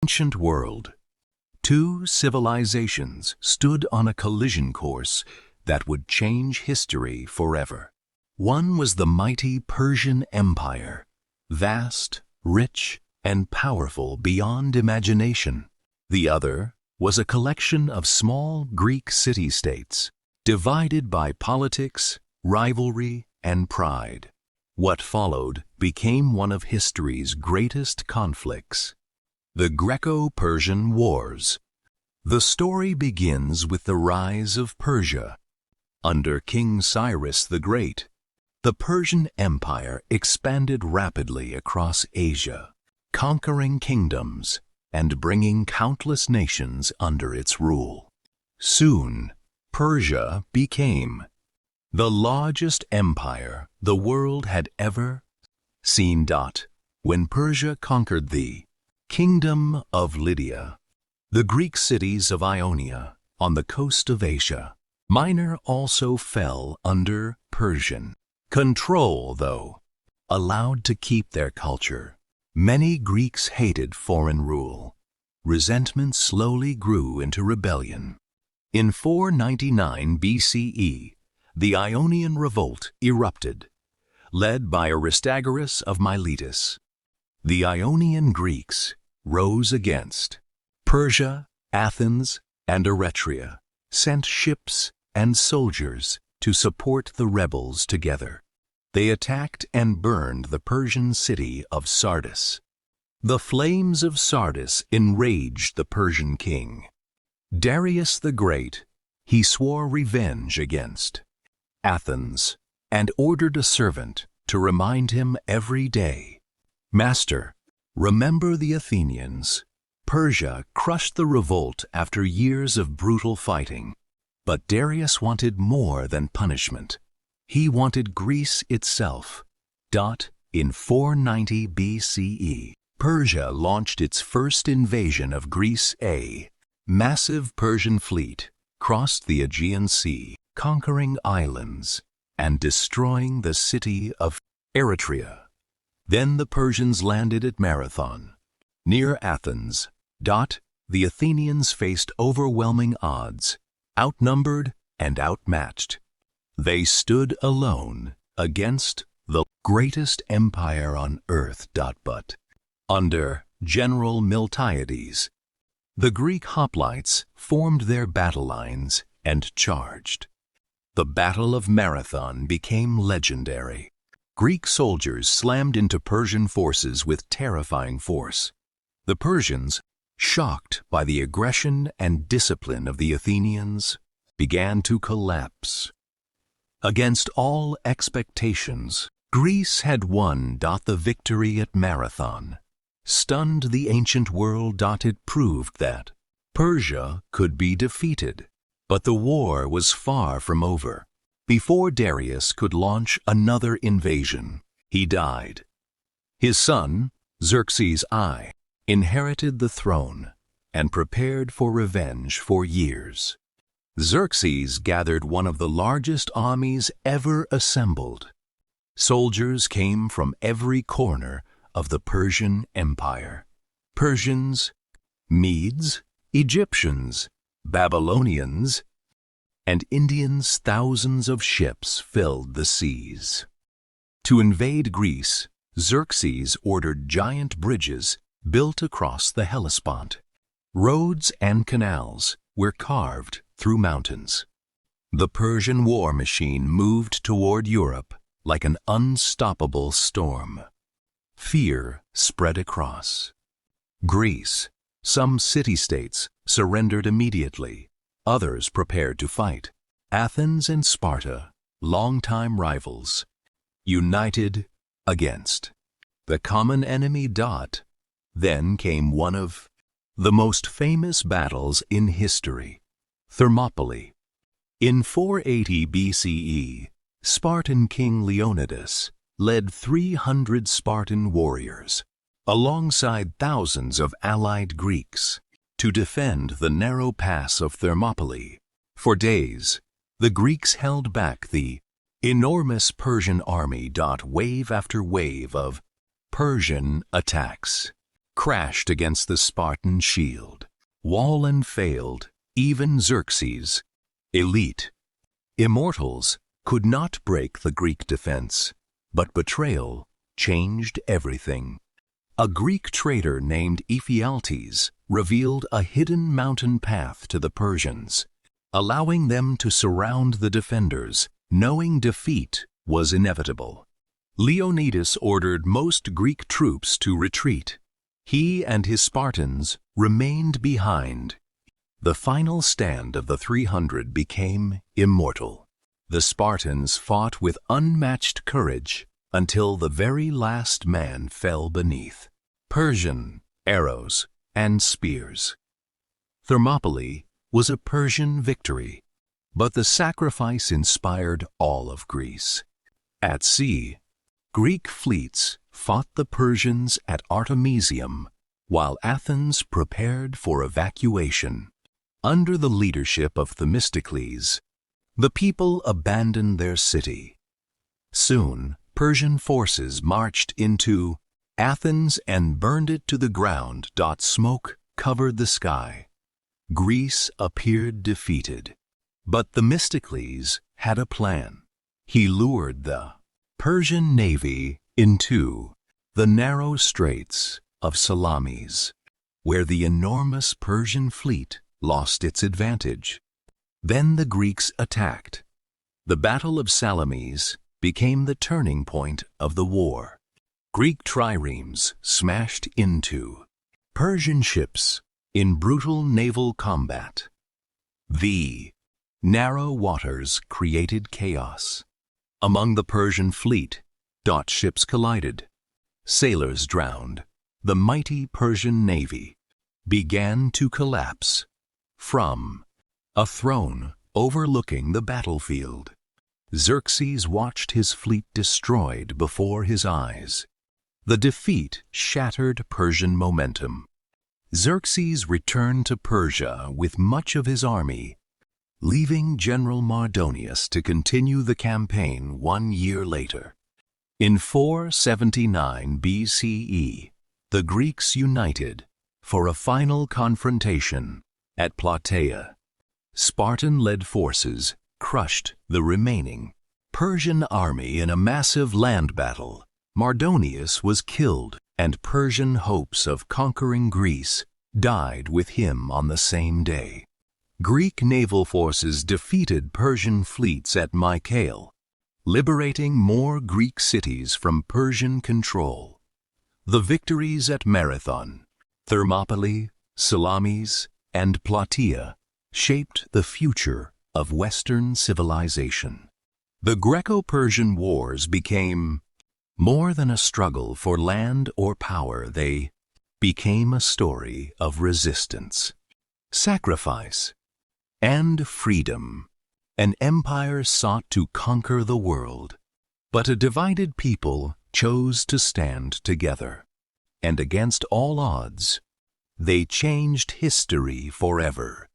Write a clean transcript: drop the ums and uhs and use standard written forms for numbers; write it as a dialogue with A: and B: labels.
A: Ancient world. Two civilizations stood on a collision course that would change history forever. One was the mighty Persian Empire, vast, rich, and powerful beyond imagination. The other was a collection of small Greek city-states, divided by politics, rivalry, and pride. What followed became one of history's greatest conflicts. The Greco-Persian Wars. The story begins with the rise of Persia. Under King Cyrus the Great, the Persian Empire expanded rapidly across Asia, conquering kingdoms and bringing countless nations under its rule. Soon, Persia became the largest empire the world had ever seen. When Persia conquered the Kingdom of Lydia, the Greek cities of Ionia on the coast of Asia Minor also fell under Persian control, though allowed to keep their culture. Many Greeks hated foreign rule. Resentment slowly grew into rebellion. In 499 BCE, the Ionian Revolt erupted, led by Aristagoras of Miletus. The Ionian Greeks rose against Persia, Athens, and Eretria, sent ships and soldiers to support the rebels together. They attacked and burned the Persian city of Sardis. The flames of Sardis enraged the Persian king, Darius the Great. He swore revenge against Athens and ordered a servant to remind him every day, "Master, remember the Athenians." Persia crushed the revolt after years of brutal fighting. But Darius wanted more than punishment. He wanted Greece itself. In 490 BCE, Persia launched its first invasion of Greece. A massive Persian fleet crossed the Aegean Sea, conquering islands and destroying the city of Eretria. Then the Persians landed at Marathon, near Athens. The Athenians faced overwhelming odds, outnumbered and outmatched. They stood alone against the greatest empire on earth. But under General Miltiades, the Greek hoplites formed their battle lines and charged. The Battle of Marathon became legendary. Greek soldiers slammed into Persian forces with terrifying force. The Persians, shocked by the aggression and discipline of the Athenians, began to collapse. Against all expectations, Greece had won. The victory at Marathon stunned the ancient world. It proved that Persia could be defeated. But the war was far from over. Before Darius could launch another invasion, he died. His son, Xerxes I, inherited the throne and prepared for revenge for years. Xerxes gathered one of the largest armies ever assembled. Soldiers came from every corner of the Persian Empire. Persians, Medes, Egyptians, Babylonians, and Indians. Thousands of ships filled the seas. To invade Greece, Xerxes ordered giant bridges built across the Hellespont. Roads and canals were carved through mountains. The Persian war machine moved toward Europe like an unstoppable storm. Fear spread across Greece. Some city-states surrendered immediately. Others prepared to fight. Athens and Sparta, longtime rivals, united against the common enemy. Then came one of the most famous battles in history, Thermopylae. In 480 BCE, Spartan king Leonidas led 300 Spartan warriors, alongside thousands of allied Greeks, to defend the narrow pass of Thermopylae. For days, the Greeks held back the enormous Persian army. Wave after wave of Persian attacks crashed against the Spartan shield. Wallen failed, even Xerxes, elite. Immortals could not break the Greek defense, but betrayal changed everything. A Greek trader named Ephialtes revealed a hidden mountain path to the Persians, allowing them to surround the defenders, knowing defeat was inevitable. Leonidas ordered most Greek troops to retreat. He and his Spartans remained behind. The final stand of the 300 became immortal. The Spartans fought with unmatched courage until the very last man fell beneath. Persian arrows and spears. Thermopylae was a Persian victory, but the sacrifice inspired all of Greece. At sea, Greek fleets fought the Persians at Artemisium, while Athens prepared for evacuation. Under the leadership of Themistocles, the people abandoned their city. Soon, Persian forces marched into Athens and burned it to the ground. Smoke covered the sky. Greece appeared defeated. But Themistocles had a plan. He lured the Persian navy into the narrow straits of Salamis, where the enormous Persian fleet lost its advantage. Then the Greeks attacked. The Battle of Salamis became the turning point of the war. Greek triremes smashed into Persian ships in brutal naval combat. The narrow waters created chaos. Among the Persian fleet, ships collided. Sailors drowned. The mighty Persian navy began to collapse. From a throne overlooking the battlefield, Xerxes watched his fleet destroyed before his eyes. The defeat shattered Persian momentum. Xerxes returned to Persia with much of his army, leaving General Mardonius to continue the campaign 1 year later. In 479 BCE, the Greeks united for a final confrontation at Plataea. Spartan-led forces crushed the remaining Persian army in a massive land battle. Mardonius was killed, and Persian hopes of conquering Greece died with him on the same day. Greek naval forces defeated Persian fleets at Mycale, liberating more Greek cities from Persian control. The victories at Marathon, Thermopylae, Salamis, and Plataea shaped the future of Western civilization. The Greco-Persian Wars became more than a struggle for land or power. They became a story of resistance, sacrifice, and freedom. An empire sought to conquer the world, but a divided people chose to stand together. And against all odds, they changed history forever.